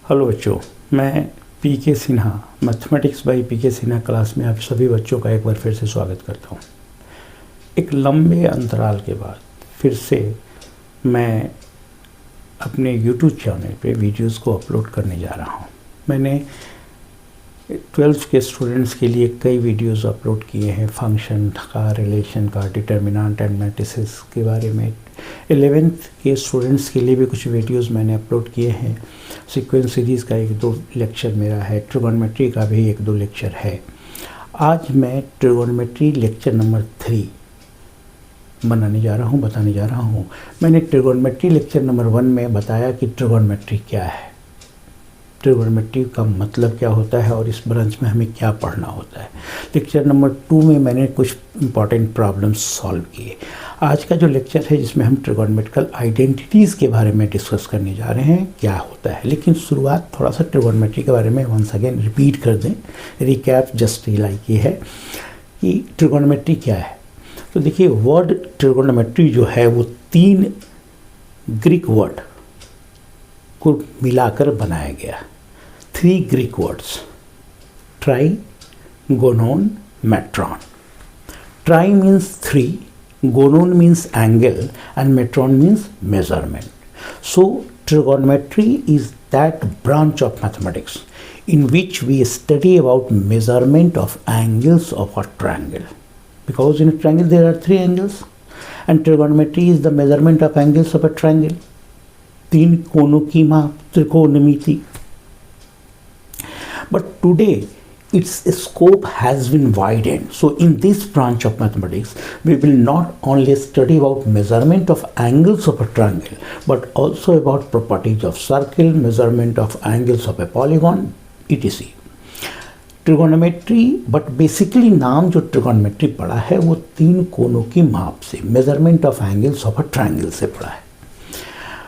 Hello बच्चों, मैं PK Sinha mathematics by PK Sinha class में आप सभी बच्चों का एक बार फिर से स्वागत करता हूँ। एक लंबे अंतराल के बाद फिर से मैं अपने YouTube चैनल पे वीडियोस को अपलोड करने जा रहा हूँ। मैंने 12th के स्टूडेंट्स के लिए कई वीडियोस अपलोड किए हैं, फंक्शन का, रिलेशन का, डिटर्मिनेंट एंड मैट्रिसेस के बारे में। 11th के स्टूडेंट्स के लिए भी कुछ वीडियोस मैंने अपलोड किए हैं। सीक्वेंस सीरीज़ का 1-2 लेक्चर मेरा है, ट्रिगोनोमेट्री का भी 1-2 लेक्चर है। आज मैं ट्रिगोनोमेट्री लेक्चर नंबर 3 बताने जा रहा हूँ। मैंने ट्रिगोनोमेट्री लेक्चर नंबर 1 में बताया कि ट्रिगोनोमेट्री क्या है, ट्रिगोनोमेट्री का मतलब क्या होता है और इस ब्रांच में हमें क्या पढ़ना होता है। लेक्चर नंबर 2 में मैंने कुछ इंपॉर्टेंट प्रॉब्लम्स सॉल्व किए। आज का जो लेक्चर है जिसमें हम ट्रिगोनोमेट्रिकल आइडेंटिटीज़ के बारे में डिस्कस करने जा रहे हैं, क्या होता है। लेकिन शुरुआत थोड़ा सा ट्रिगोनोमेट्री के बारे में वंस अगेन रिपीट कर दें, रिकैप जस्ट लाइक ये है कि ट्रिगोनोमेट्री क्या है। तो देखिए, वर्ड ट्रिगोनोमेट्री जो है वो 3 ग्रीक वर्ड को मिलाकर बनाया गया। 3 Greek words, tri, gonon, metron. Tri means 3, gonon means angle and metron means measurement. So trigonometry is that branch of mathematics in which we study about measurement of angles of a triangle. Because in a triangle there are 3 angles and trigonometry is the measurement of angles of a triangle. 3 कोनों की माप, त्रिकोणमिति. But today its scope has been widened. So in this branch of mathematics, we will not only study about measurement of angles of a triangle, but also about properties of circle, measurement of angles of a polygon, etc. Trigonometry, but basically नाम जो trigonometry पढ़ा है वो 3 कोनों की माप से, measurement of angles of a triangle से पढ़ा है।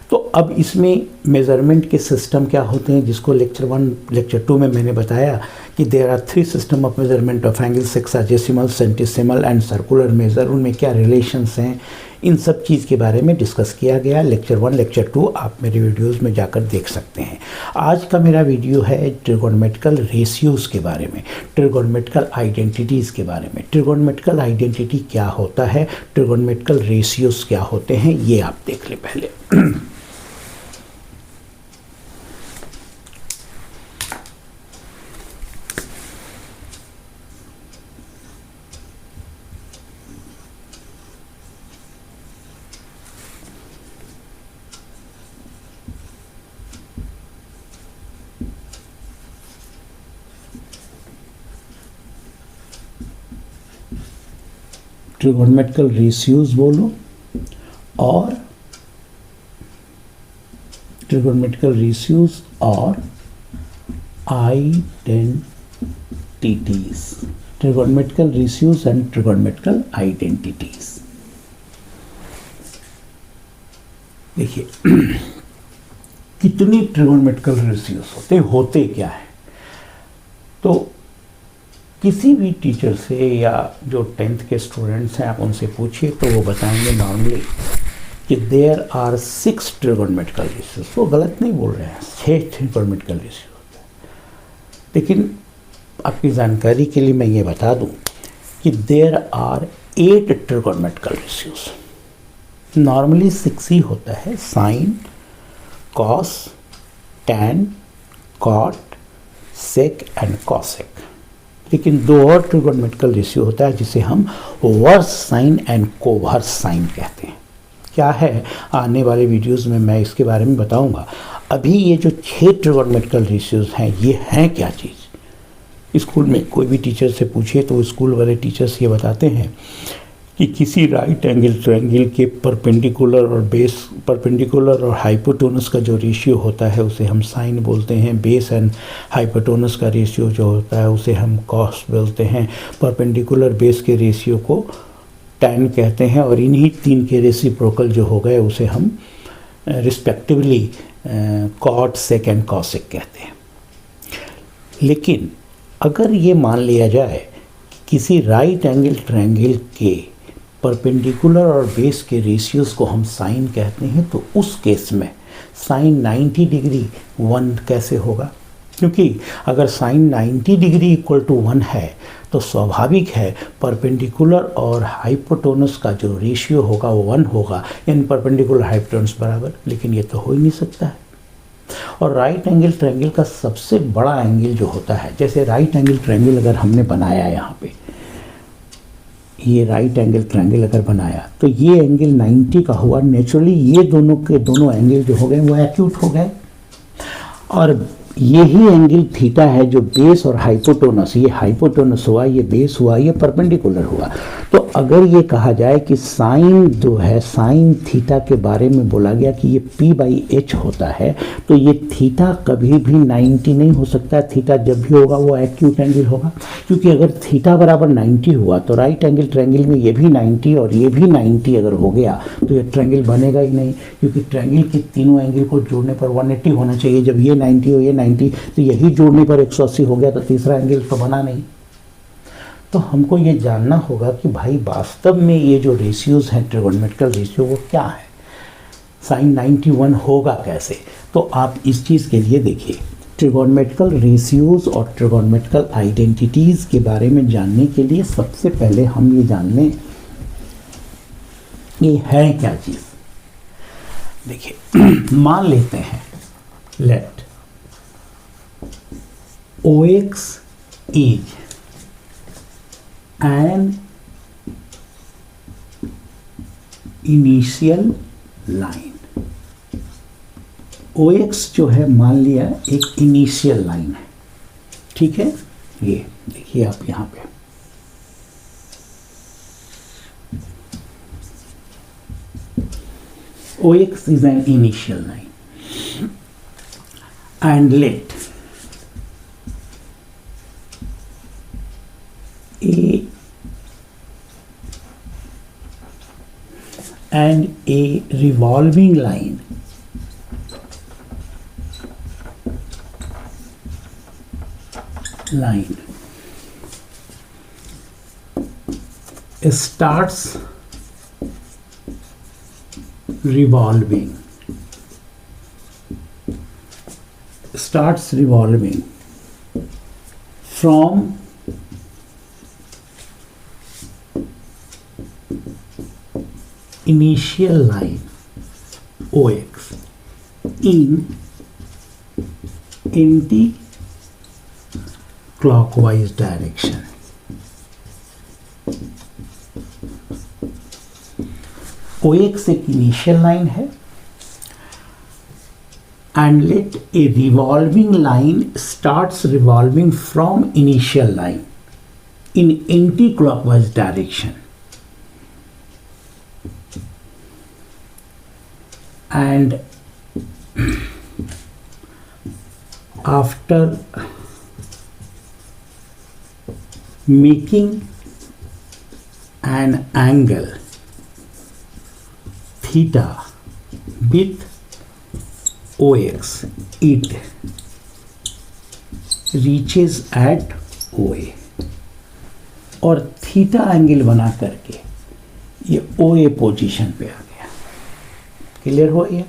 तो अब इसमें मेज़रमेंट के सिस्टम क्या होते हैं, जिसको लेक्चर 1 लेक्चर 2 में मैंने बताया कि there are 3 system of measurement of angle, sexagesimal, centesimal and circular measure. उनमें क्या रिलेशंस हैं, इन सब चीज़ के बारे में डिस्कस किया गया। लेक्चर 1 लेक्चर 2 आप मेरे वीडियोस में जाकर देख सकते हैं। आज का मेरा वीडियो है ट्रिगोनोमेट्रिकल रेशियोज़ के बारे में, ट्रिगोनोमेट्रिकल आइडेंटिटीज़ के बारे में। ट्रिगोनोमेट्रिकल आइडेंटिटी क्या होता है, ट्रिगोनोमेट्रिकल रेशियोज़ क्या होते हैं, ये आप देख लें पहले। ट्रिगोनोमेट्रिकल रेशियोज बोलो और ट्रिगोनोमेट्रिकल रेशियोज और identities, trigonometrical ratios and trigonometrical identities. देखिए, कितनी ट्रिगोनोमेट्रिकल रेशियोज होते क्या है। तो किसी भी टीचर से या जो 10th के स्टूडेंट्स हैं आप उनसे पूछिए तो वो बताएंगे नॉर्मली कि देयर आर 6 ट्रिगोनोमेट्रिकल रेशियोज। वो गलत नहीं बोल रहे हैं, 6 ट्रिगोनोमेट्रिकल रेशियो होते हैं। लेकिन आपकी जानकारी के लिए मैं ये बता दूं कि there are 8 trigonometrical ratios. Normally 6 ही होता है, sine, cos, tan, cot, sec and cosec. लेकिन 2 और ट्रिगोनोमेट्रिकल रेशियो होता है जिसे हम versine and coversine कहते हैं। क्या है, आने वाले वीडियोस में मैं इसके बारे में बताऊंगा। अभी ये जो 6 ट्रिगोनोमेट्रिकल रेशियोज हैं, ये हैं क्या चीज़। स्कूल में कोई भी टीचर से पूछिए तो स्कूल वाले टीचर्स ये बताते हैं कि किसी राइट एंगल ट्रायंगल के परपेंडिकुलर और हाइपोटेनस का जो रेशियो होता है उसे हम साइन बोलते हैं। बेस एंड हाइपोटेनस का रेशियो जो होता है उसे हम कॉस बोलते हैं। परपेंडिकुलर बेस के रेशियो को टैन कहते हैं और इन्हीं 3 के रेसिप्रोकल जो हो गए उसे हम respectively cot, sec and cosec कहते हैं। लेकिन अगर ये मान लिया जाए कि किसी राइट एंगल ट्रायंगल के परपेंडिकुलर और बेस के रेशियोज़ को हम साइन कहते हैं, तो उस केस में साइन 90 डिग्री 1 कैसे होगा? क्योंकि अगर साइन 90 डिग्री इक्वल टू 1 है तो स्वाभाविक है परपेंडिकुलर और हाइपोटेनस का जो रेशियो होगा वो 1 होगा, यानी परपेंडिकुलर हाइपोटेनस बराबर। लेकिन ये तो हो ही नहीं सकता है। और राइट एंगल ट्रायंगल का सबसे बड़ा एंगल जो होता है, जैसे राइट एंगल ट्रायंगल अगर हमने बनाया यहाँ पे, ये राइट एंगल ट्रायंगल अगर बनाया तो ये एंगल 90 का हुआ। नेचुरली ये दोनों के दोनों एंगल जो हो गए वो एक्यूट हो गए, और यही एंगल थीटा है जो बेस और हाइपोटेनस, ये हाइपोटेनस हुआ, ये बेस हुआ, ये परपेंडिकुलर हुआ। तो अगर ये कहा जाए कि साइन जो है, साइन थीटा के बारे में बोला गया कि ये p/h होता है, तो ये थीटा कभी भी 90 नहीं हो सकता। थीटा जब भी होगा वो एक्यूट एंगल होगा, क्योंकि अगर थीटा बराबर 90 हुआ तो राइट एंगल ट्रायंगल में ये भी 90 और ये भी 90 अगर हो गया तो ये ट्रायंगल बनेगा ही नहीं, क्योंकि ट्रायंगल के तीनों एंगल को जोड़ने पर 180 होना चाहिए। जब ये 90 हो, ये 90, तो यही जोड़ने पर 180 हो गया, तो तीसरा एंगल तो बना नहीं। तो हमको ये जानना होगा कि भाई वास्तव में ये जो रेशियोज हैं, ट्रिगोनोमेट्रिकल रेशियो, वो क्या है, साइन 91 होगा कैसे? तो आप इस चीज़ के लिए देखिए, ट्रिगोनोमेट्रिकल रेशियोज और ट्रिगोनोमेट्रिकल आइडेंटिटीज़ के बारे में जानने के लिए सबसे पहले हम ये जान लें ये है क्या चीज़। देखिए मान लेते हैं, late OX is an initial line। OX जो है मान लिया एक इनिशियल लाइन है, ठीक है। ये देखिए आप यहाँ पे OX is an initial line and let a revolving line starts revolving from initial line OX in anti-clockwise direction। OX एक इनिशियल लाइन है and let a revolving line starts revolving from initial line in anti-clockwise direction and after making an angle theta with OX, it reaches at OA और theta angle बना करके ये OA position पे आ गया। Clear हो गया?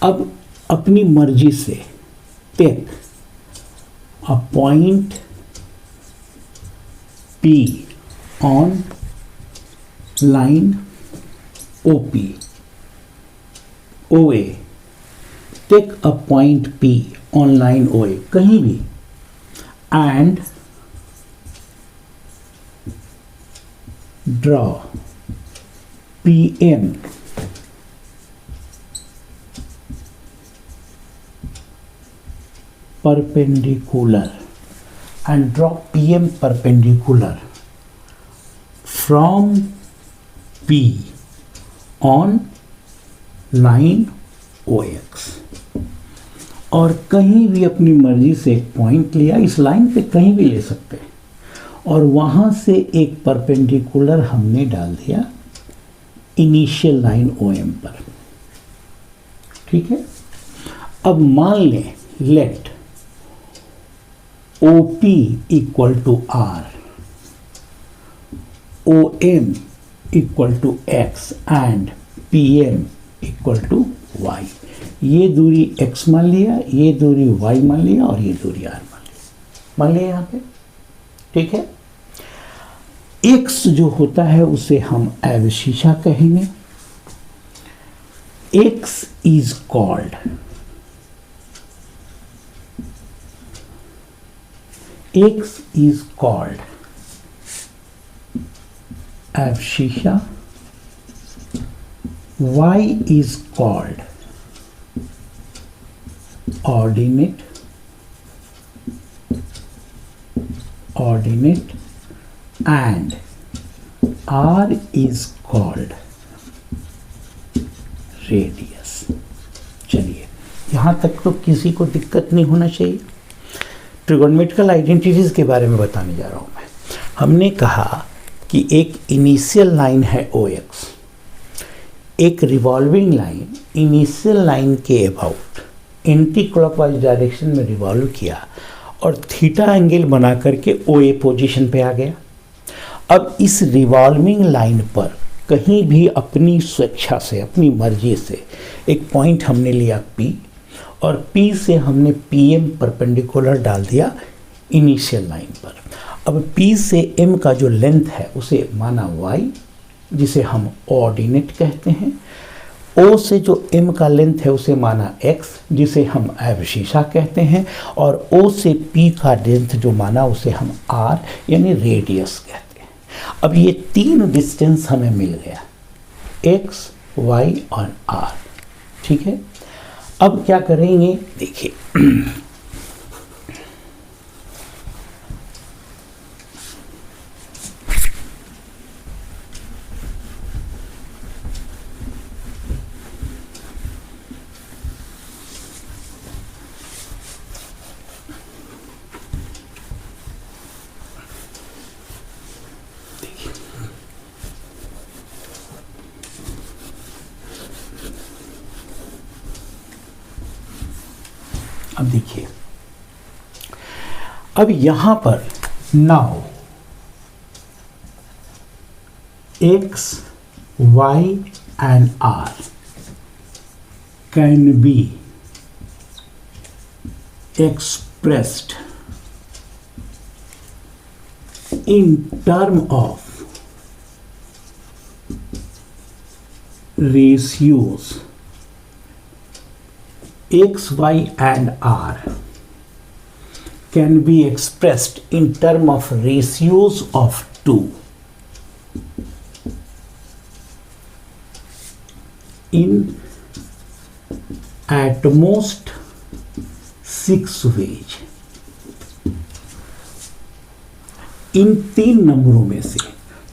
अब अपनी मर्जी से take a point P on line OP, OA, take a point P on line OA कहीं भी and draw PM perpendicular and draw PM perpendicular from P on line OX और कहीं भी अपनी मर्जी से एक पॉइंट लिया, इस लाइन पे कहीं भी ले सकते हैं, और वहां से एक परपेंडिकुलर हमने डाल दिया इनिशियल लाइन OM पर। ठीक है, अब मान लें let OP equal to R, OM equal to X and PM equal to Y. ये दूरी x मान लिया, ये दूरी y मान लिया और ये दूरी r मान लिया यहाँ पे, ठीक है। x जो होता है उसे हम एब्सिशा कहेंगे। x is called abscissa, y is called ordinate and r is called radius। चलिए यहाँ तक तो किसी को दिक्कत नहीं होना चाहिए। ट्रिगोनोमेट्रिकल आइडेंटिटीज के बारे में बताने जा रहा हूँ मैं। हमने कहा कि एक इनिशियल लाइन है OX, एक रिवॉल्विंग लाइन इनिशियल लाइन के अबाउट एंटी क्लॉकवाइज डायरेक्शन में रिवॉल्व किया और थीटा एंगल बना करके OA पोजीशन पे आ गया। अब इस रिवॉल्विंग लाइन पर कहीं भी अपनी स्वेच्छा से, अपनी मर्जी से एक पॉइंट हमने लिया P और P से हमने PM परपेंडिकुलर डाल दिया इनिशियल लाइन पर। अब P से M का जो लेंथ है उसे माना y, जिसे हम ऑर्डिनेट कहते हैं। O से जो M का लेंथ है उसे माना x, जिसे हम एब्सिशा कहते हैं। और O से P का लेंथ जो माना उसे हम r यानी रेडियस कहते हैं। अब ये तीन डिस्टेंस हमें मिल गया, x, y और r, ठीक है। अब क्या करेंगे, देखिए अब देखिए, अब यहां पर now x, y and r can be expressed in term of ratios x, y and r can be expressed in term of ratios of 2 in at most 6 ways। इन तीन नंबरों में से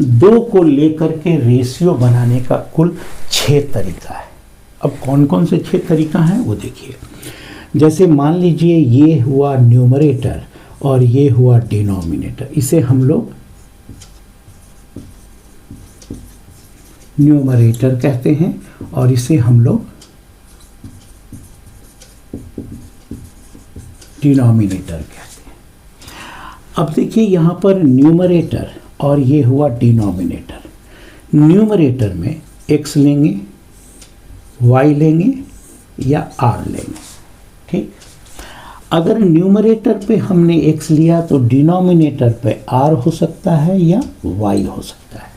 दो को लेकर के रेशियो बनाने का कुल 6 तरीका है। अब कौन कौन से 6 तरीका हैं वो देखिए। जैसे मान लीजिए ये हुआ न्यूमरेटर और ये हुआ डिनोमिनेटर, इसे हम लोग न्यूमरेटर कहते हैं और इसे हम लोग डिनोमिनेटर कहते हैं। अब देखिए यहाँ पर न्यूमरेटर और ये हुआ डिनोमिनेटर। न्यूमरेटर में x लेंगे, y लेंगे या r लेंगे, ठीक। अगर न्यूमरेटर पे हमने x लिया तो डिनोमिनेटर पे r हो सकता है या y हो सकता है।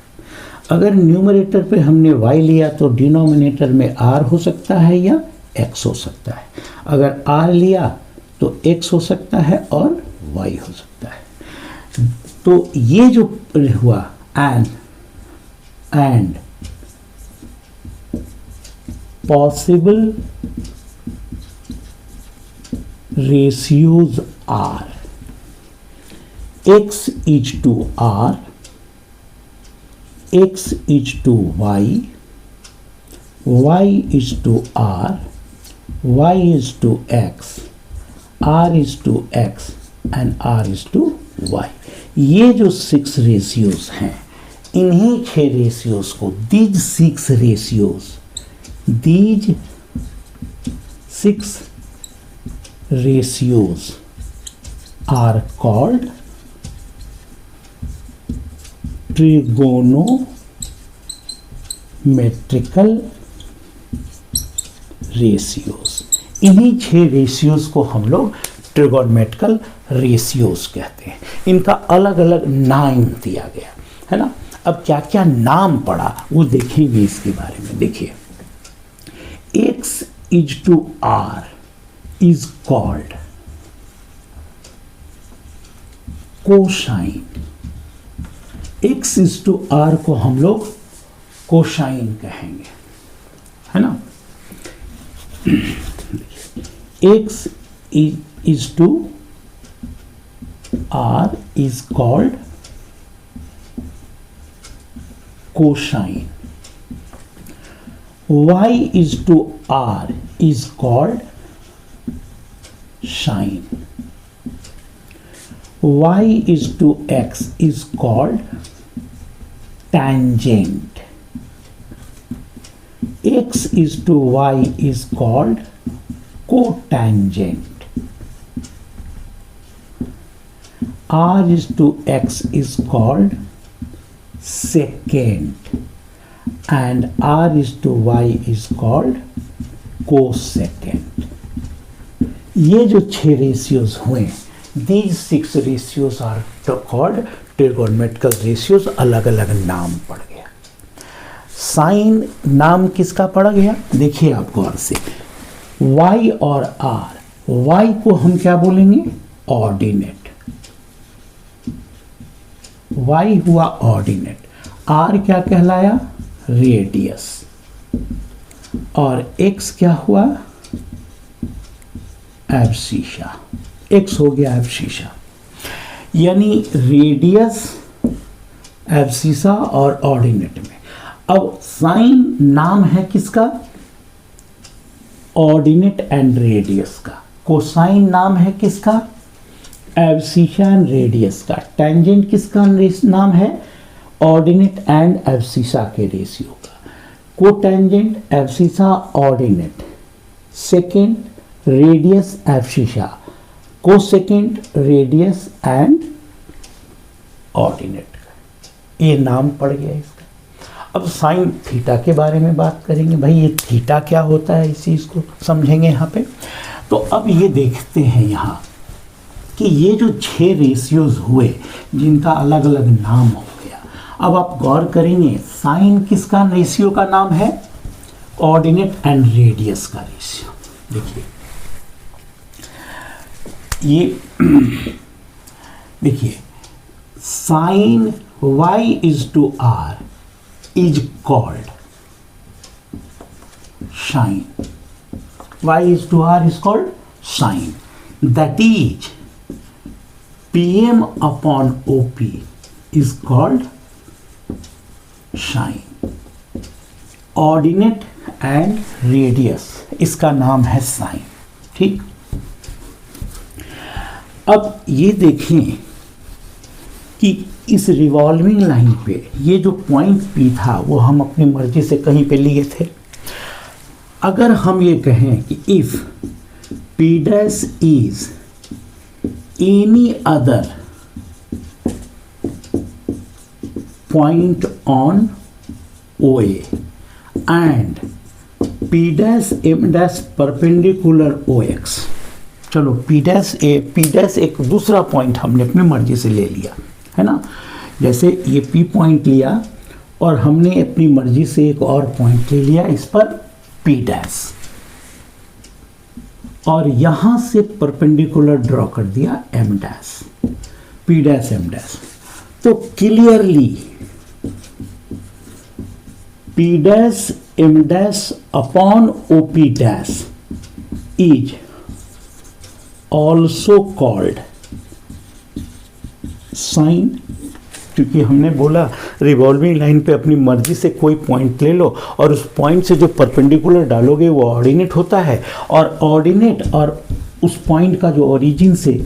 अगर न्यूमरेटर पे हमने y लिया तो डिनोमिनेटर में r हो सकता है या x हो सकता है। अगर r लिया तो x हो सकता है और y हो सकता है। तो ये जो हुआ and possible ratios are x is to r, x is to y, y is to r, y is to x, r is to x and r is to y। ये जो 6 रेशियोज हैं, इन्हीं 6 रेशियोज को these 6 ratios are called trigonometrical ratios. इन्हीं 6 ratios को हम लोग trigonometrical ratios कहते हैं। इनका अलग अलग नाम दिया गया है ना। अब क्या क्या नाम पड़ा वो देखेंगे इसके बारे में। देखिए, x is to r is called cosine. x is to r को हम लोग कोसाइन कहेंगे, है ना। x is to r is called cosine. Y is to r is called sine. Y is to x is called tangent. X is to y is called cotangent. R is to x is called secant, and R is to y is called cosecant. ये जो 6 ratios हुए, these 6 ratios are called trigonometrical ratios। अलग अलग नाम पड़ गया। Sign नाम किसका पड़ गया? देखिए आप गौर से, y और r, y को हम क्या बोलेंगे? ऑर्डिनेट। y हुआ ऑर्डिनेट, r क्या कहलाया? रेडियस, और x क्या हुआ? एब्सिसा। x हो गया एब्सिसा, यानी रेडियस, एब्सिसा और ऑर्डिनेट में। अब साइन नाम है किसका? ऑर्डिनेट एंड रेडियस का। कोसाइन नाम है किसका? एब्सिसा एंड रेडियस का। टेंजेंट किसका नाम है? ऑर्डिनेट एंड एब्सिसा के रेशियो का। Cotangent, abscissa, ordinate. Second, radius, abscissa. Cosecant, radius and ordinate का। ये नाम पड़ गया इसका। अब साइन थीटा के बारे में बात करेंगे। भाई ये थीटा क्या होता है, इस चीज़ को समझेंगे यहाँ पे। तो अब ये देखते हैं यहाँ कि ये जो 6 रेशियोज हुए जिनका अलग अलग नाम हो गया। अब आप गौर करेंगे, साइन किसका रेशियो का नाम है? ऑर्डिनेट एंड रेडियस का रेशियो। देखिए ये देखिए, sign y is to r is called sine. Y is to r is called sine. That is Pm upon OP is called sine. Ordinate and radius इसका नाम है साइन। ठीक, अब ये देखें कि इस रिवॉल्विंग लाइन पे ये जो पॉइंट P था वो हम अपनी मर्जी से कहीं पे लिए थे। अगर हम ये कहें कि if P dash is any other point on OA and P dash M dash perpendicular OX। चलो P dash एक दूसरा पॉइंट हमने अपनी मर्जी से ले लिया, है ना। जैसे ये P पॉइंट लिया और हमने अपनी मर्जी से एक और पॉइंट ले लिया, इस पर P dash, और यहां से परपेंडिकुलर ड्रॉ कर दिया M dash, P dash M dash। तो clearly P dash M dash upon OP dash is also called sine, क्योंकि हमने बोला रिवॉल्विंग लाइन पे अपनी मर्जी से कोई पॉइंट ले लो और उस पॉइंट से जो परपेंडिकुलर डालोगे वो ऑर्डिनेट होता है, और ऑर्डिनेट और उस पॉइंट का जो ओरिजिन से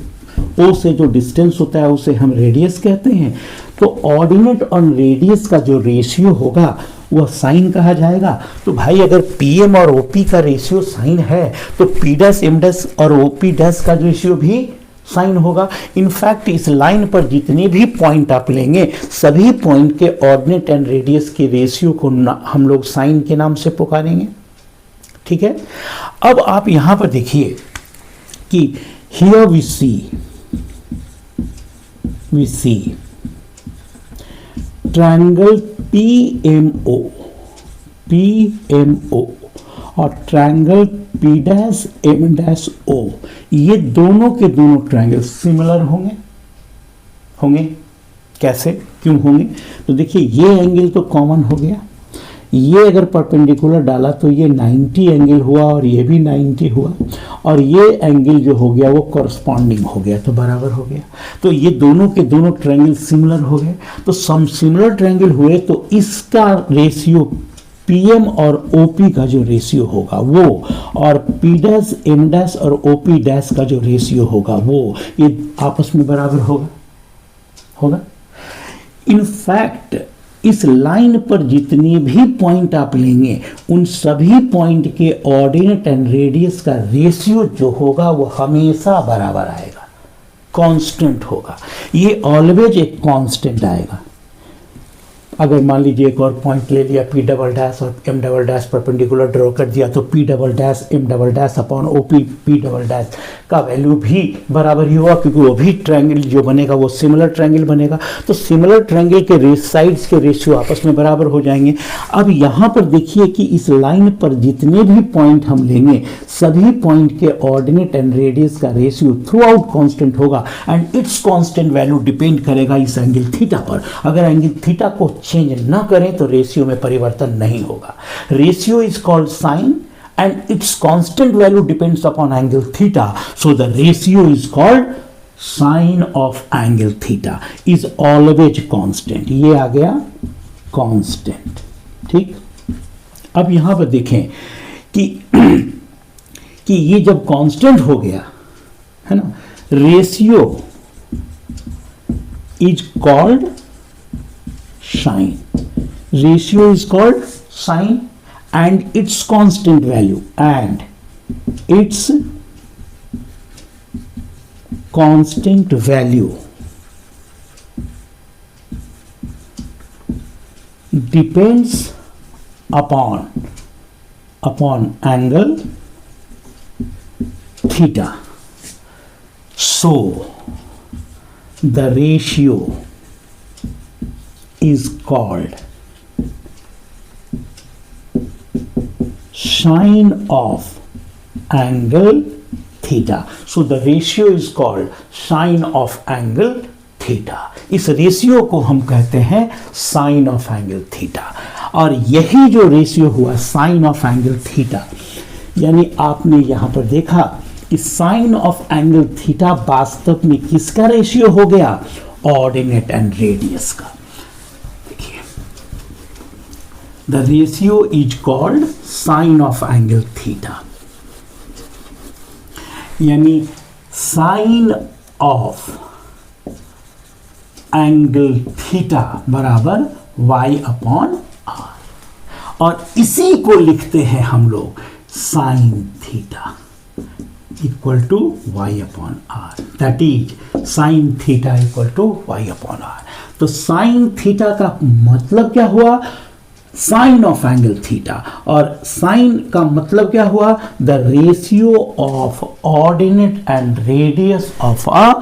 ओ से जो डिस्टेंस होता है उसे हम रेडियस कहते हैं। तो ऑर्डिनेट और रेडियस का जो रेशियो होगा वह साइन कहा जाएगा। तो भाई अगर पीएम और ओपी का रेशियो साइन है तो पी डैश एम डैश और ओपी डैश का रेशियो भी साइन होगा। इनफैक्ट इस लाइन पर जितने भी पॉइंट आप लेंगे सभी पॉइंट के ऑर्डिनेट एंड रेडियस के रेशियो को हम लोग साइन के नाम से पुकारेंगे। ठीक है। अब आप यहां पर देखिए कि here we see triangle PMO और ट्रायंगल P'-M'-O, ये दोनों के दोनों ट्रायंगल सिमिलर होंगे। कैसे, क्यों होंगे? तो देखिए ये एंगल तो कॉमन हो गया, ये अगर परपेंडिकुलर डाला तो ये 90 एंगल हुआ और ये भी 90 हुआ, और ये एंगल जो हो गया वो कॉरस्पॉन्डिंग हो गया, तो बराबर हो गया। तो ये दोनों के दोनों ट्रायंगल सिमिलर हो गए। तो सम सिमिलर ट्रायंगल हुए तो इसका रेशियो PM और OP का जो रेशियो होगा वो, और P'-M' और OP' का जो रेशियो होगा वो, ये आपस में बराबर होगा। इनफैक्ट इस लाइन पर जितनी भी पॉइंट आप लेंगे उन सभी पॉइंट के ऑर्डिनेट एंड रेडियस का रेशियो जो होगा वो हमेशा बराबर आएगा, कांस्टेंट होगा। ये ऑलवेज एक कांस्टेंट आएगा। अगर मान लीजिए एक और पॉइंट ले लिया P' और M' परपेंडिकुलर ड्रॉ कर दिया, तो P'-M' अपॉन OP P' का वैल्यू भी बराबर ही होगा, क्योंकि वो भी ट्रायंगल जो बनेगा वो सिमिलर ट्रायंगल बनेगा। तो सिमिलर ट्रायंगल के साइड्स के रेशियो आपस में बराबर हो जाएंगे। अब यहाँ पर देखिए कि इस लाइन पर जितने भी पॉइंट हम लेंगे सभी पॉइंट के ऑर्डिनेट एंड रेडियस का रेशियो थ्रू आउट कॉन्स्टेंट होगा, and it's constant value depend करेगा इस एंगल थीटा पर। अगर एंगल थीटा को चेंज ना करें तो रेशियो में परिवर्तन नहीं होगा। Ratio is called sine and its constant value depends upon angle theta, so the ratio is called sine of angle theta is always constant। ये आ गया constant, ठीक। अब यहां पर देखें कि ये जब constant हो गया है ना, ratio is called sine, ratio is called sine and its constant value depends upon angle theta, so the ratio is called sine of angle theta, so the ratio is called sine of angle theta। इस ratio को हम कहते हैं sign of angle theta. और यही जो ratio हुआ sine of angle theta, यानी आपने यहां पर देखा कि साइन ऑफ एंगल थीटा वास्तव में किसका रेशियो हो गया? ऑर्डिनेट एंड रेडियस का। The ratio is called sine of angle theta, यानी sine of angle theta बराबर y अपॉन r, और इसी को लिखते हैं हम लोग sin theta equal to y upon r, that is sin theta equal to y upon r। तो sin थीटा का मतलब क्या हुआ? साइन ऑफ एंगल थीटा, और साइन का मतलब क्या हुआ? The ratio of ordinate and radius of a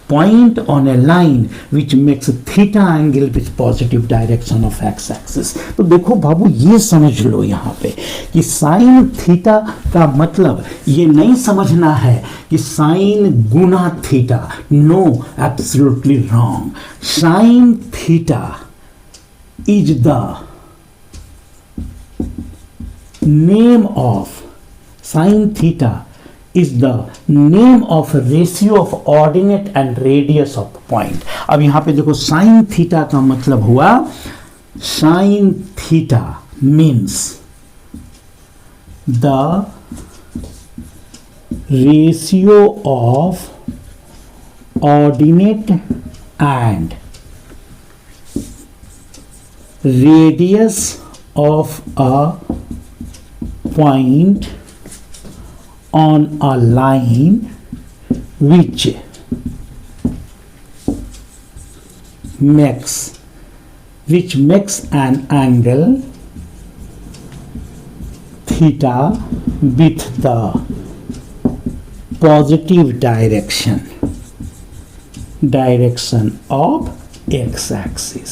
point on a line which makes theta angle with positive direction of X axis. तो देखो बाबू, ये समझ लो यहाँ पे कि साइन थीटा का मतलब ये नहीं समझना है कि साइन गुना theta, no, absolutely wrong. Sine theta is the name of sin theta is the name of ratio of ordinate and radius of point। अब यहां पे देखो sin theta का मतलब हुआ, sin theta means the ratio of ordinate and radius of a point on a line which makes an angle theta with the positive direction of X axis,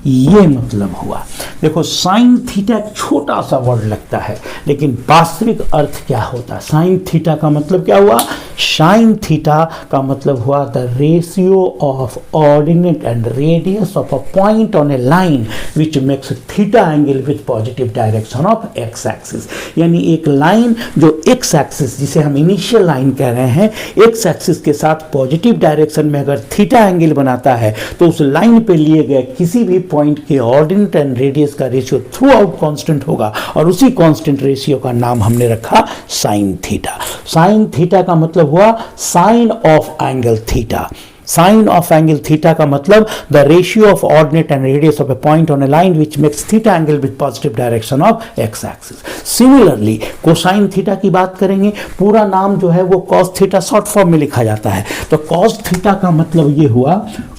ये मतलब हुआ। देखो साइन थीटा एक छोटा सा वर्ड लगता है, लेकिन वास्तविक अर्थ क्या होता है? साइन थीटा का मतलब क्या हुआ? साइन थीटा का मतलब हुआ the ratio of ordinate and radius of a point on a line which makes theta angle with positive direction of X axis. यानी एक लाइन जो एक्स एक्सिस, जिसे हम इनिशियल लाइन कह रहे हैं, एक्स एक्सिस के साथ पॉजिटिव डायरेक्शन में अगर थीटा एंगल बनाता है तो उस लाइन पे लिए गए किसी भी पॉइंट के ऑर्डिनेट एंड रेडियस का रेशियो थ्रू आउट कांस्टेंट होगा, और उसी कांस्टेंट रेशियो का नाम हमने रखा साइन थीटा। साइन थीटा का मतलब हुआ sine of angle theta. Sine of angle theta का मतलब the ratio of ordinate and radius of a point on a line which makes theta angle with positive direction of X axis. Similarly cosine theta की बात करेंगे, पूरा नाम जो है वो कॉस थीटा शॉर्ट फॉर्म में लिखा जाता है। तो कॉस थीटा का मतलब ये हुआ,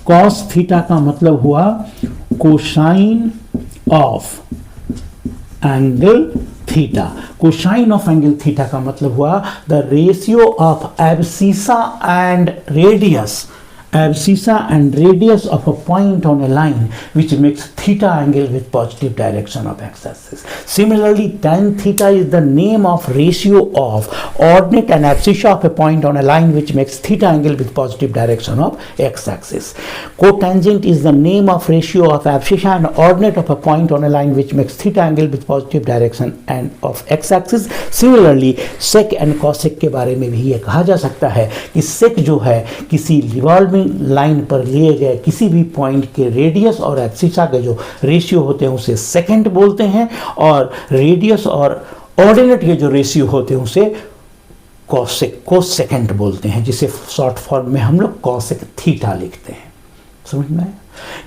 कॉस थीटा का मतलब हुआ cosine of angle theta. Cosine of angle theta का मतलब हुआ the ratio of abscissa and radius of a point on a line which makes theta angle with positive direction of x axis. Similarly, tan theta is the name of ratio of ordinate and abscissa of a point on a line which makes theta angle with positive direction of x axis. Cotangent is the name of ratio of abscissa and ordinate of a point on a line which makes theta angle with positive direction and of x axis. Similarly, sec and cosec के बारे में भी ये कहा जा सकता है कि sec जो है किसी रिवॉल्विंग लाइन पर लिए गए किसी भी पॉइंट के रेडियस और एब्सिसा के जो रेशियो होते हैं उसे सेकेंड बोलते हैं, और रेडियस और ऑर्डिनेट के जो रेशियो होते हैं उसे कोसेकेंट बोलते हैं, जिसे शॉर्ट फॉर्म में हम लोग कोसेक थीटा लिखते हैं। समझ में आया?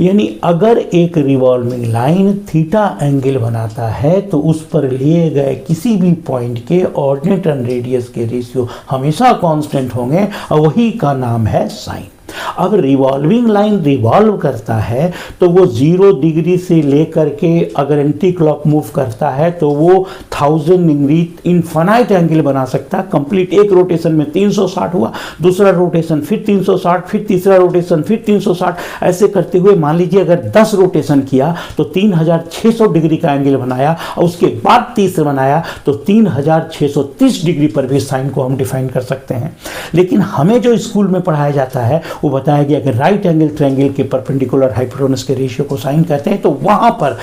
यानी अगर एक रिवॉल्विंग लाइन थीटा एंगल बनाता है तो उस पर लिए गए किसी भी पॉइंट के ऑर्डिनेट एंड रेडियस के रेशियो हमेशा कांस्टेंट होंगे, और वही का नाम है साइन। अब रिवॉल्विंग लाइन रिवॉल्व करता है तो वो 0 डिग्री से लेकर के अगर एंटी क्लॉक मूव करता है तो वो 1000 डिग्री इनफाइनाइट एंगल बना सकता है। कंप्लीट एक रोटेशन में 360 हुआ, दूसरा रोटेशन फिर 360, फिर तीसरा रोटेशन फिर 360, ऐसे करते हुए मान लीजिए अगर 10 रोटेशन किया तो 3600 डिग्री का एंगल बनाया, और उसके बाद 30 बनाया तो 3630 डिग्री पर भी साइन को हम डिफाइन कर सकते हैं। लेकिन हमें जो स्कूल में पढ़ाया जाता है वो बताया गया कि राइट एंगल ट्रायंगल के परपेंडिकुलर हाइपोटेनस के रेशियो को साइन कहते हैं, तो वहां पर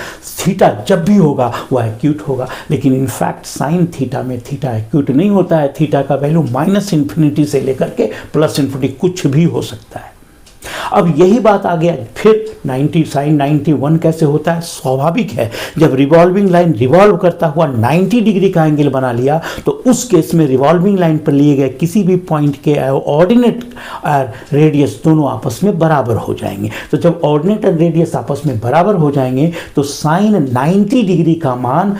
थीटा जब भी होगा वह एक्यूट होगा। लेकिन इनफैक्ट साइन थीटा में थीटा एक्यूट नहीं होता है। थीटा का वैल्यू -इन्फिनिटी से लेकर के +इन्फिनिटी कुछ भी हो सकता है। अब यही बात आ गया फिर 90 साइन 91 कैसे होता है? स्वाभाविक है, जब रिवॉल्विंग लाइन रिवॉल्व करता हुआ 90 डिग्री का एंगल बना लिया तो उस केस में रिवॉल्विंग लाइन पर लिए गए किसी भी पॉइंट के ऑर्डिनेट और रेडियस दोनों आपस में बराबर हो जाएंगे। तो जब ऑर्डिनेट और रेडियस आपस में बराबर हो जाएंगे तो साइन 90 डिग्री का मान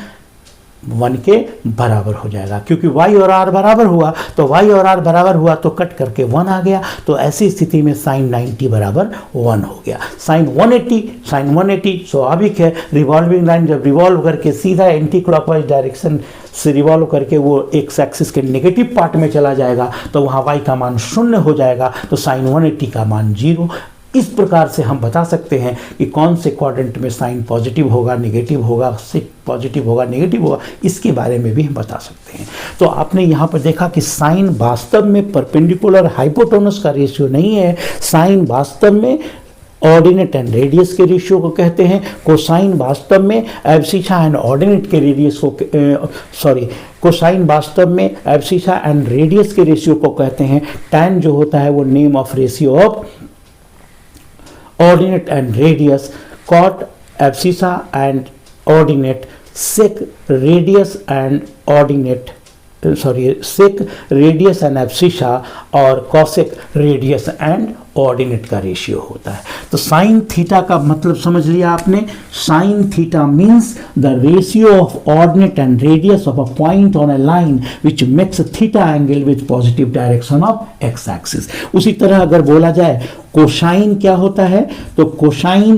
1 के बराबर हो जाएगा, क्योंकि y और r बराबर हुआ, तो y और r बराबर हुआ तो कट करके 1 आ गया। तो ऐसी स्थिति में साइन 90 बराबर 1 हो गया। साइन 180 स्वाभाविक है, रिवॉल्विंग लाइन जब रिवॉल्व करके सीधा एंटी क्लॉकवाइज डायरेक्शन से रिवॉल्व करके वो एक्स एक्सिस के नेगेटिव पार्ट में चला जाएगा तो वहाँ y का मान 0 हो जाएगा, तो साइन 180 का मान 0। इस प्रकार से हम बता सकते हैं कि कौन से क्वाड्रेंट में साइन पॉजिटिव होगा, नेगेटिव होगा, सेक पॉजिटिव होगा, नेगेटिव होगा, इसके बारे में भी हम बता सकते हैं। तो आपने यहाँ पर देखा कि साइन वास्तव में परपेंडिकुलर हाइपोटेनस का रेशियो नहीं है, साइन वास्तव में ऑर्डिनेट एंड रेडियस के रेशियो को कहते हैं। कोसाइन वास्तव में एब्सिसा एंड ऑर्डिनेट के रेडियस को कोसाइन वास्तव में एब्सिसा एंड रेडियस के रेशियो को कहते हैं। टैन जो होता है वो name of ratio of ordinate and radius, cot abscissa and ordinate, sec radius and ordinate, sec radius and abscissa और cosec radius and ऑर्डिनेट का रेशियो होता है। तो साइन थीटा का मतलब समझ लिया आपने। Sine theta means the ratio of ordinate and radius of a point on a line which makes theta angle with positive direction of X axis. उसी तरह अगर बोला जाए कोसाइन क्या होता है, तो cosine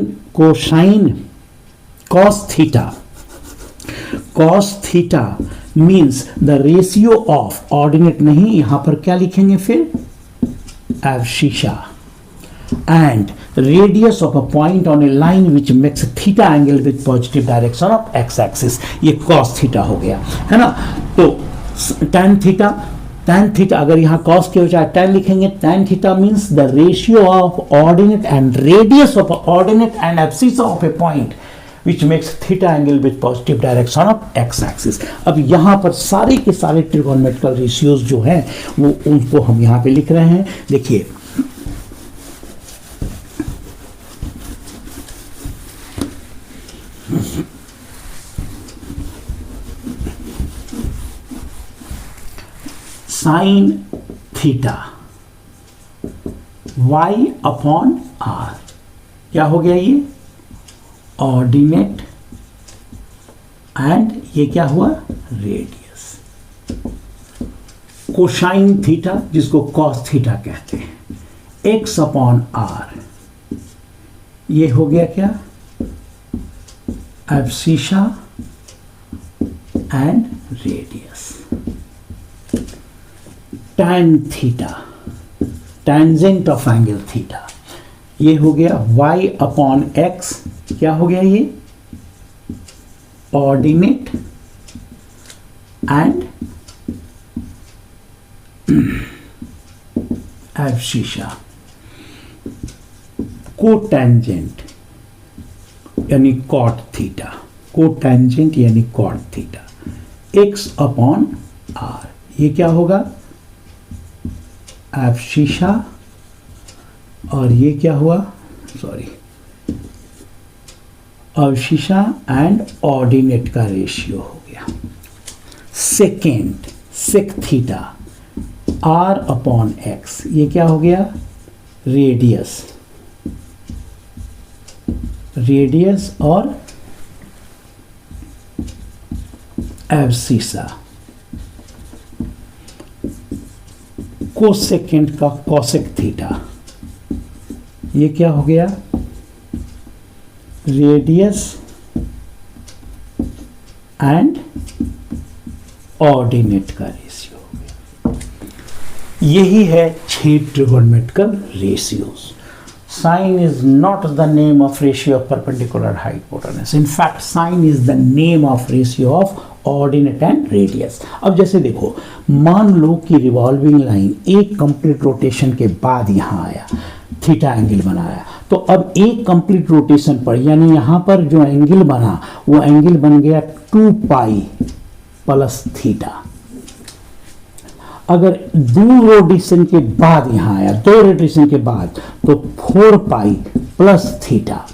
cos theta cos theta means the ratio of ordinate, नहीं यहां पर क्या लिखेंगे फिर abscissa, and radius of a point on a line which makes theta angle with positive direction of x axis, ये cos theta हो गया है ना। तो tan theta अगर यहाँ cos के बजाय tan लिखेंगे, tan theta means the ratio of ordinate and radius of ordinate and abscissa of a point which makes theta angle with positive direction of x axis। अब यहाँ पर सारे के सारे ट्रिगोनोमेट्रिकल रेशियोज जो हैं वो उनको हम यहाँ पे लिख रहे हैं। देखिए sign theta y upon r, क्या हो गया ये ऑर्डिनेट एंड ये क्या हुआ रेडियस। कोसाइन थीटा जिसको कॉस थीटा कहते हैं, x अपॉन r, ये हो गया क्या abscissa and radius. tan theta tangent of angle theta, ये हो गया y अपॉन x, क्या हो गया ये ऑर्डिनेट एंड एब्सिशा। कोटेंजेंट यानी कॉट थीटा, कोटेंजेंट यानी cot theta, x upon r, ये क्या होगा एब्सिशा, और ये क्या हुआ सॉरी एब्सिशा एंड ऑर्डिनेट का रेशियो हो गया। Secant sec theta r upon x, ये क्या हो गया रेडियस, रेडियस और एब्सिशा। कोसेकेंड का कॉसेक थीटा, ये क्या हो गया रेडियस एंड ऑर्डिनेट का रेशियो हो गया। यही है 6 trigonometrical ratios. Sine is not the name of ratio of perpendicular hypotenuse. In fact, sine is the name of ratio of ordinate and radius. अब जैसे देखो, मान लो कि रिवॉल्विंग लाइन एक कंप्लीट रोटेशन के बाद यहाँ आया, थीटा एंगल बनाया, तो अब एक कंप्लीट रोटेशन पर यानी यहाँ पर जो एंगल बना वो एंगल बन गया 2 पाई प्लस थीटा। अगर 2 रोटेशन के बाद यहाँ आया, 2 रोटेशन के बाद, तो 4 pi plus theta,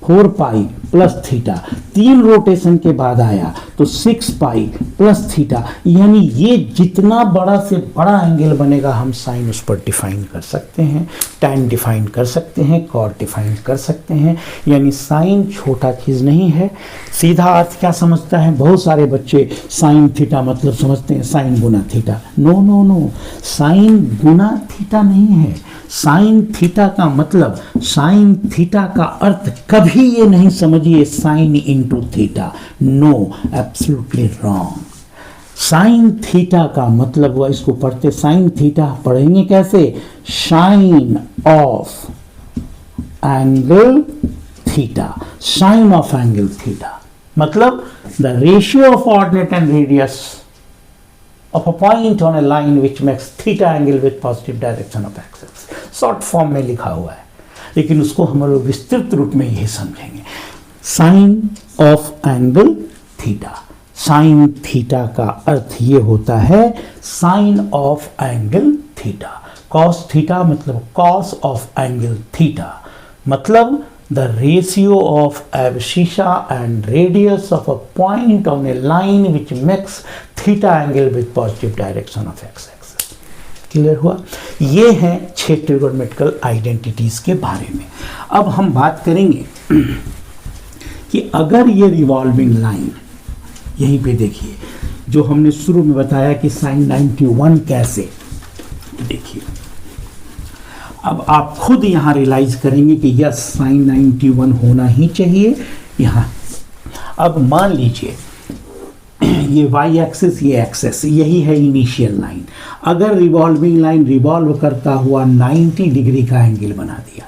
4 pi plus theta. 3 rotation के बाद आया तो 6 पाई प्लस थीटा। यानी ये जितना बड़ा से बड़ा एंगल बनेगा हम साइन उस पर डिफाइन कर सकते हैं, tan डिफाइन कर सकते हैं, cot डिफाइन कर सकते हैं। यानी साइन छोटा चीज़ नहीं है। सीधा अर्थ क्या समझता है, बहुत सारे बच्चे साइन थीटा मतलब समझते हैं साइन गुना theta. No no no, sine गुना थीटा नहीं है। साइन थीटा का मतलब, साइन थीटा का अर्थ कभी ये नहीं समझिए sine into theta. No, absolutely wrong. Sine theta का मतलब, वह इसको पढ़ते साइन थीटा पढ़ेंगे कैसे, sine of angle theta, sine of angle theta मतलब the ratio of ordinate and radius of a point on a line which makes theta angle with positive direction of axis। Short form में लिखा हुआ है, लेकिन उसको हम लोग विस्तृत रूप में यही समझेंगे। Sine of angle theta, sine theta का अर्थ ये होता है sine of angle theta. Cos theta मतलब कॉस ऑफ एंगल थीटा मतलब the ratio of abscissa and radius of a point on a line which makes theta angle with positive direction of x axis। Clear हुआ? ये हैं 6 trigonometrical identities के बारे में। अब हम बात करेंगे कि अगर ये रिवॉल्विंग लाइन, यहीं पे देखिए जो हमने शुरू में बताया कि साइन 91 कैसे, देखिए अब आप खुद यहाँ रियलाइज करेंगे कि यस साइन 91 होना ही चाहिए यहाँ। अब मान लीजिए ये वाई एक्सिस, ये एक्सेस, यही है इनिशियल लाइन। अगर रिवॉल्विंग लाइन रिवॉल्व करता हुआ 90 डिग्री का एंगल बना दिया,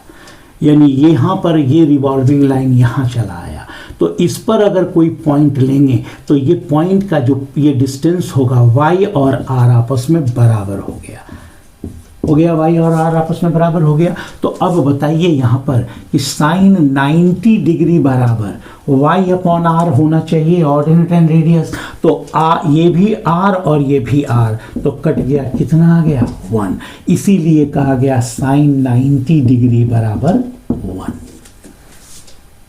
यानी यहाँ पर ये रिवॉल्विंग लाइन यहाँ चला आया, तो इस पर अगर कोई पॉइंट लेंगे तो ये पॉइंट का जो ये डिस्टेंस होगा y और r आपस में बराबर हो गया, y और r आपस में बराबर हो गया। तो अब बताइए यहाँ पर कि साइन 90 डिग्री बराबर y अपॉन r होना चाहिए, ऑर्डिनेट एंड रेडियस। तो ये भी r और ये भी r, तो कट गया, कितना आ गया 1। इसीलिए कहा गया साइन 90 डिग्री बराबर 1,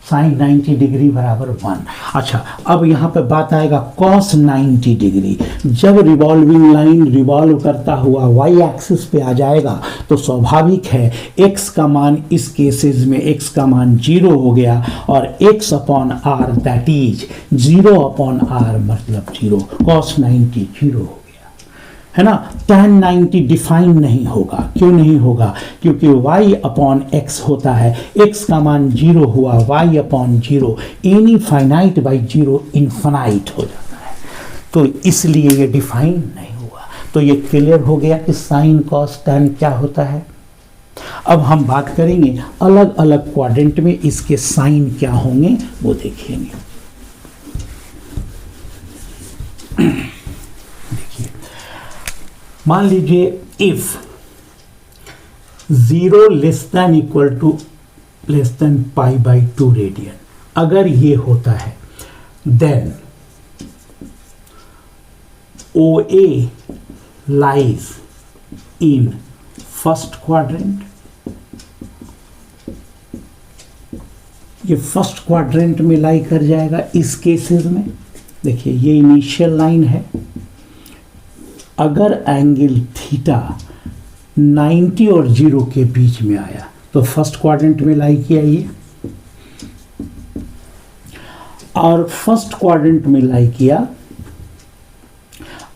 साइन 90 डिग्री बराबर 1। अच्छा, अब यहाँ पे बात आएगा कॉस 90 डिग्री। जब रिवॉल्विंग लाइन रिवॉल्व करता हुआ y एक्सिस पे आ जाएगा तो स्वाभाविक है x का मान, इस केसेस में x का मान 0 हो गया, और x upon r that is 0 upon r मतलब 0, कॉस 90 0 हो गया, है ना। tan 90 डिफाइन नहीं होगा, क्यों नहीं होगा? क्योंकि y अपॉन x होता है, x का मान 0 हुआ, y upon 0, any finite by 0 infinite हो जाता है, तो इसलिए ये डिफाइन नहीं हुआ। तो ये क्लियर हो गया कि साइन कॉस tan क्या होता है। अब हम बात करेंगे अलग अलग क्वाड्रेंट में इसके साइन क्या होंगे, वो देखेंगे। मान लीजिए if 0 less than equal to less than pi by 2 radian, अगर ये होता है then OA lies in first quadrant. ये फर्स्ट क्वाड्रेंट में लाई कर जाएगा इस केसेस में। देखिए ये इनिशियल लाइन है, अगर एंगल थीटा 90 और 0 के बीच में आया तो फर्स्ट क्वाड्रेंट में लाई किया ये, और फर्स्ट क्वाड्रेंट में लाई किया।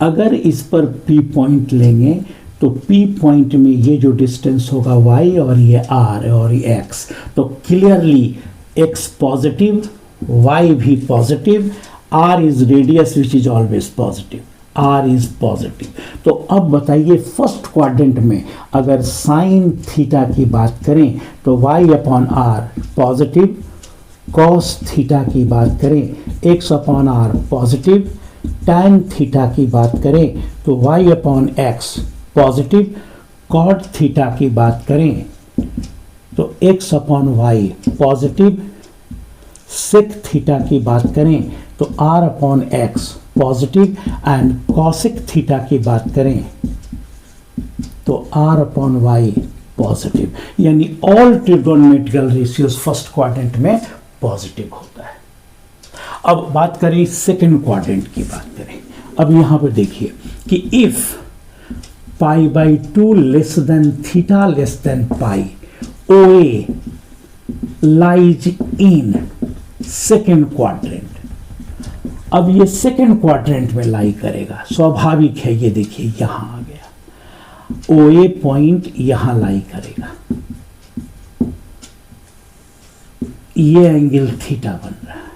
अगर इस पर P पॉइंट लेंगे तो P पॉइंट में ये जो डिस्टेंस होगा y और ये r और ये x, तो क्लियरली x पॉजिटिव, y भी positive, r is radius which is always positive, r is positive. तो अब बताइए फर्स्ट क्वाड्रेंट में अगर साइन थीटा की बात करें तो y upon r positive, cos theta की बात करें x upon r positive, tan theta की बात करें तो y upon x positive, cot theta की बात करें तो x upon y positive, sec theta की बात करें तो r upon x positive, and cosec theta की बात करें तो r अपॉन y पॉजिटिव। यानी all trigonometrical ratios first quadrant में पॉजिटिव होता है। अब बात करें सेकंड क्वाड्रेंट की बात करें। अब यहां पर देखिए कि if pi by 2 less than theta less than pi, OA lies in second quadrant. अब ये सेकंड क्वाड्रेंट में लाई करेगा, स्वाभाविक है। ये देखिए यहां आ गया, OA पॉइंट यहां लाई करेगा, ये एंगल थीटा बन रहा है।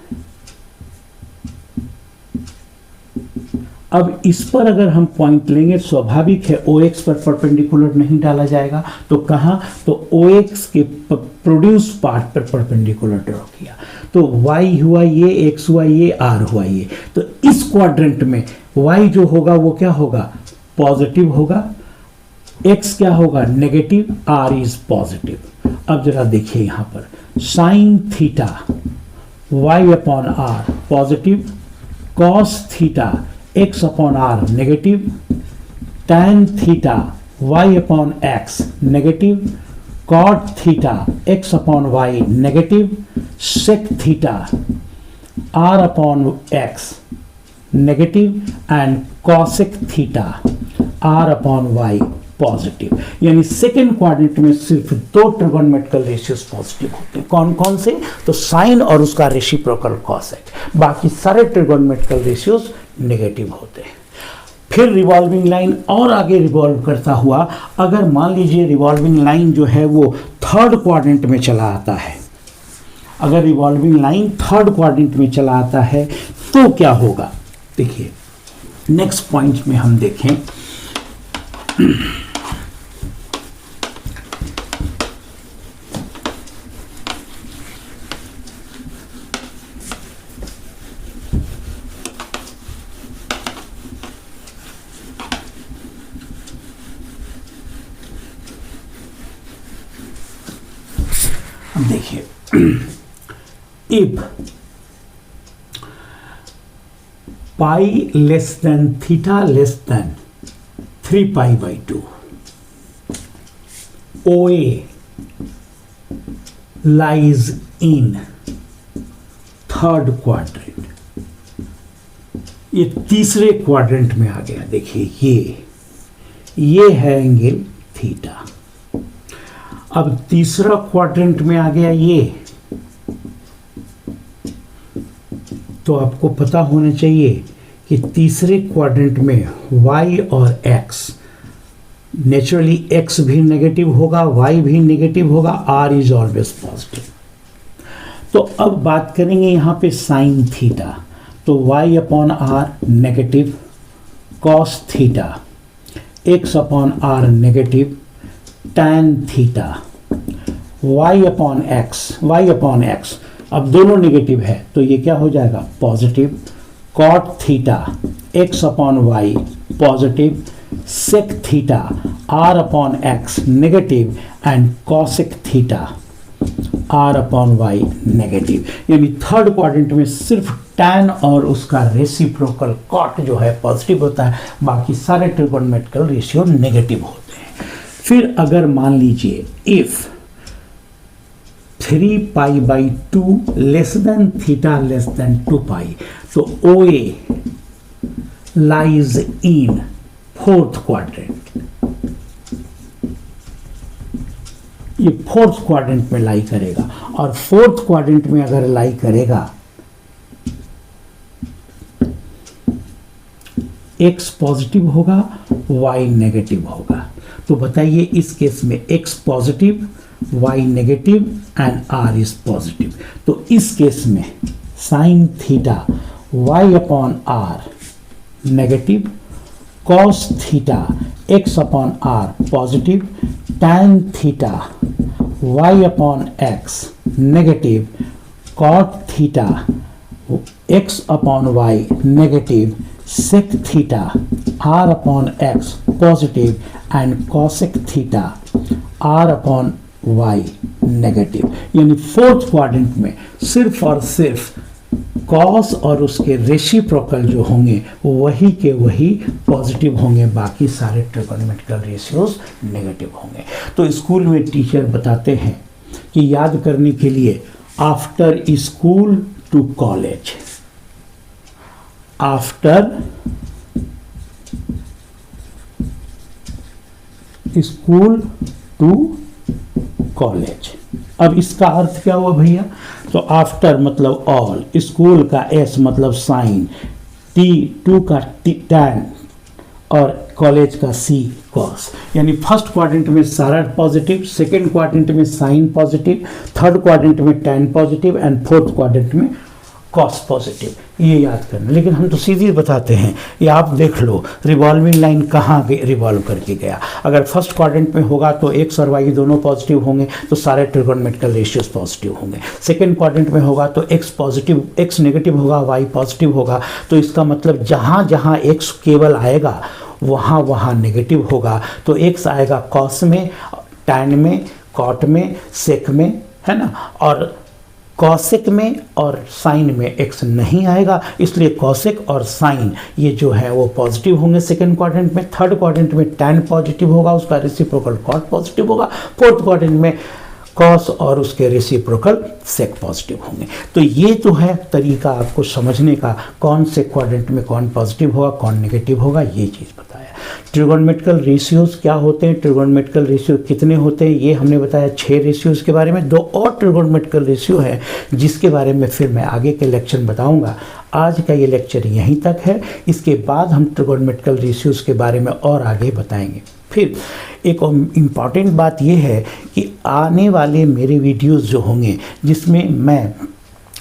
अब इस पर अगर हम पॉइंट लेंगे, स्वाभाविक है OX पर परपेंडिकुलर नहीं डाला जाएगा, तो कहां? तो OX के प्रोड्यूस पार्ट पर परपेंडिकुलर ड्रॉ किया, तो y हुआ ये, x हुआ ये, r हुआ ये। तो इस क्वाड्रेंट में y जो होगा वो क्या होगा? पॉजिटिव होगा, x क्या होगा? Negative, r is positive. अब जरा देखिए यहां पर sine theta y upon r positive, cos theta x upon r negative, tan theta y upon x negative, cot theta x upon y negative, sec theta r upon x negative, and cosec theta r upon y positive. यानी second quadrant में सिर्फ 2 trigonometrical ratios positive होते हैं। कौन कौन से? तो sign और उसका रेसिप्रोकल कॉसेक। बाकी सारे ट्रिगोनोमेट्रिकल रेशियोज नेगेटिव होते हैं। फिर रिवॉल्विंग लाइन और आगे रिवॉल्व करता हुआ, अगर मान लीजिए रिवॉल्विंग लाइन जो है वो थर्ड क्वाड्रेंट में चला आता है, अगर रिवॉल्विंग लाइन थर्ड क्वाड्रेंट में चला आता है तो क्या होगा? देखिए नेक्स्ट पॉइंट में हम देखें, देखिए if pi less than theta less than 3 pi by 2, OA lies in third quadrant, ये तीसरे क्वाड्रेंट में आ गया। देखिए ये है एंगल थीटा। अब तीसरा क्वाड्रेंट में आ गया ये, तो आपको पता होना चाहिए कि तीसरे क्वाड्रेंट में y और x, नेचुरली x भी नेगेटिव होगा, y भी नेगेटिव होगा, r इज ऑलवेज पॉजिटिव। तो अब बात करेंगे यहाँ पे साइन थीटा, तो y upon r negative, cos theta x upon r negative, tan theta y upon x, अब दोनों नेगेटिव है तो ये क्या हो जाएगा positive, cot theta x upon y positive, sec theta r upon x negative and cosec theta r upon y negative. यानी third quadrant में सिर्फ टैन और उसका रेसिप्रोकल कॉट जो है पॉजिटिव होता है, बाकी सारे ट्रिगोनोमेट्रिकल रेशियो नेगेटिव होते हैं। फिर अगर मान लीजिए if 3 pi by 2 less than theta less than 2 पाई, तो OA lies in fourth quadrant, ये फोर्थ क्वाड्रेंट में लाई करेगा। और फोर्थ क्वाड्रेंट में अगर लाई करेगा, x पॉजिटिव होगा, y नेगेटिव होगा। तो बताइए इस केस में x positive, y negative and r is positive. तो इस केस में sine theta y upon r negative, cos theta x upon r positive, tan theta y upon x negative, cot theta x upon y negative, sec theta r upon x positive and cosec theta r upon y negative. यानी fourth quadrant में सिर्फ और सिर्फ cos और उसके reciprocal जो होंगे वही के वही पॉजिटिव होंगे, बाकी सारे ट्रिगोनोमेट्रिकल रेशियोज नेगेटिव होंगे। तो स्कूल में टीचर बताते हैं कि याद करने के लिए after school to college, after school to college. अब इसका अर्थ क्या हुआ भैया? तो आफ्टर मतलब ऑल, स्कूल का एस मतलब साइन, टी टू का टैन और कॉलेज का सी कॉस। यानी फर्स्ट क्वाड्रेंट में सारा पॉजिटिव, सेकेंड क्वाड्रेंट में साइन पॉजिटिव, थर्ड क्वाड्रेंट में tan positive and fourth quadrant में कॉस पॉजिटिव। ये याद करना। लेकिन हम तो सीधे बताते हैं, ये आप देख लो रिवॉल्विंग लाइन कहाँ रिवॉल्व करके गया। अगर फर्स्ट क्वाड्रेंट में होगा तो एक्स और वाई दोनों पॉजिटिव होंगे तो सारे ट्रिगोनोमेट्रिकल रेशियोज पॉजिटिव होंगे। सेकेंड क्वाड्रेंट में होगा तो एक्स पॉजिटिव, एक्स नेगेटिव होगा, वाई पॉजिटिव होगा। तो इसका मतलब जहाँ जहाँ एक्स केवल आएगा वहाँ वहाँ नेगेटिव होगा। तो एक्स आएगा कॉस में, टैन में, कॉट में, सेक में, है ना, और कॉसेक में और साइन में एक्स नहीं आएगा, इसलिए कॉसेक और साइन ये जो है वो पॉजिटिव होंगे सेकेंड क्वाड्रेंट में। थर्ड क्वाड्रेंट में टैन पॉजिटिव होगा, उसका रेसिप्रोकल कॉट पॉजिटिव होगा। फोर्थ क्वाड्रेंट में कॉस और उसके रेसिप्रोकल सेक पॉजिटिव होंगे। तो ये तो है तरीका आपको समझने का, कौन से क्वाड्रेंट में कौन पॉजिटिव होगा कौन नेगेटिव होगा, ये चीज़ बताया। ट्रिगोनोमेट्रिकल रेशियोज क्या होते हैं, ट्रिगोनोमेट्रिकल रेशियो कितने होते हैं, ये हमने बताया 6 रेशियोज के बारे में। 2 और ट्रिगोनोमेट्रिकल रेशियो है जिसके बारे में फिर मैं आगे के लेक्चर में बताऊंगा। आज का ये लेक्चर यहीं तक है, इसके बाद हम ट्रिगोनोमेट्रिकल रेशियोज के बारे में और आगे बताएंगे। फिर एक इम्पॉर्टेंट बात यह है कि आने वाले मेरे वीडियोस जो होंगे जिसमें मैं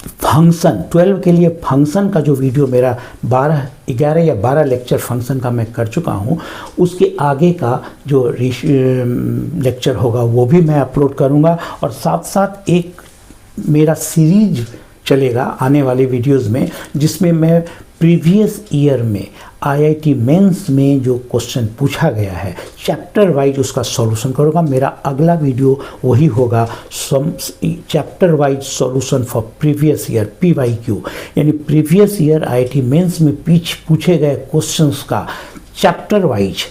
फंक्शन 12 के लिए फंक्शन का जो वीडियो मेरा 11 या 12 लेक्चर फंक्शन का मैं कर चुका हूँ, उसके आगे का जो लेक्चर होगा वो भी मैं अपलोड करूँगा। और साथ साथ एक मेरा सीरीज चलेगा आने वाले वीडियोस में, जिसमें मैं प्रीवियस ईयर में आईआईटी मेंस में जो क्वेश्चन पूछा गया है चैप्टर वाइज उसका सॉल्यूशन करूँगा। मेरा अगला वीडियो वही होगा, chapter wise solution for previous year PYQ, यानी प्रीवियस ईयर आईआईटी मेंस में पूछे गए क्वेश्चंस का चैप्टर वाइज,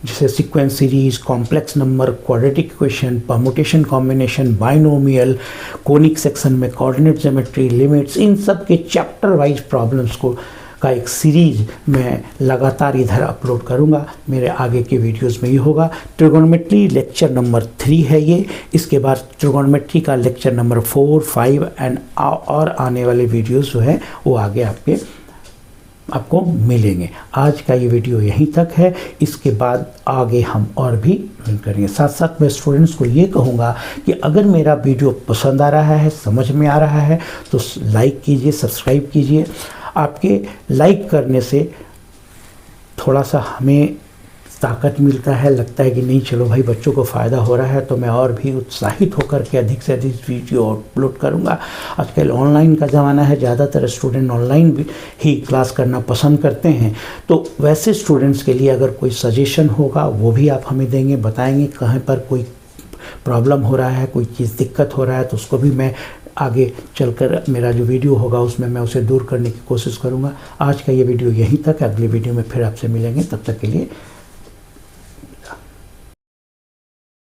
जैसे sequence series, complex number, quadratic equation, permutation combination, binomial, conic section में कोऑर्डिनेट ज्योमेट्री, लिमिट्स, इन सब के चैप्टर वाइज प्रॉब्लम्स का एक सीरीज मैं लगातार इधर अपलोड करूंगा। मेरे आगे के वीडियोस में ये होगा। ट्रिगोनोमेट्री लेक्चर नंबर 3 है ये। इसके बाद ट्रिगोनोमेट्री का लेक्चर नंबर 4, 5 एंड और आने वाले वीडियोस जो है वो आगे आपको मिलेंगे। आज का ये वीडियो यहीं तक है, इसके बाद आगे हम और भी करेंगे। साथ साथ मैं स्टूडेंट्स को ये कहूँगा कि अगर मेरा वीडियो पसंद आ रहा है, समझ में आ रहा है, तो लाइक कीजिए, सब्सक्राइब कीजिए। आपके लाइक करने से थोड़ा सा हमें ताकत मिलता है, लगता है कि नहीं चलो भाई बच्चों को फ़ायदा हो रहा है, तो मैं और भी उत्साहित होकर के अधिक से अधिक वीडियो अपलोड करूँगा। आजकल ऑनलाइन का ज़माना है, ज़्यादातर स्टूडेंट ऑनलाइन ही क्लास करना पसंद करते हैं। तो वैसे स्टूडेंट्स के लिए अगर कोई सजेशन होगा वो भी आप हमें देंगे, बताएंगे कहाँ पर कोई प्रॉब्लम हो रहा है, कोई चीज़ दिक्कत हो रहा है, तो उसको भी मैं आगे चलकर मेरा जो वीडियो होगा उसमें मैं उसे दूर करने की कोशिश करूँगा। आज का ये वीडियो यहीं तक है, अगले वीडियो में फिर आपसे मिलेंगे, तब तक के लिए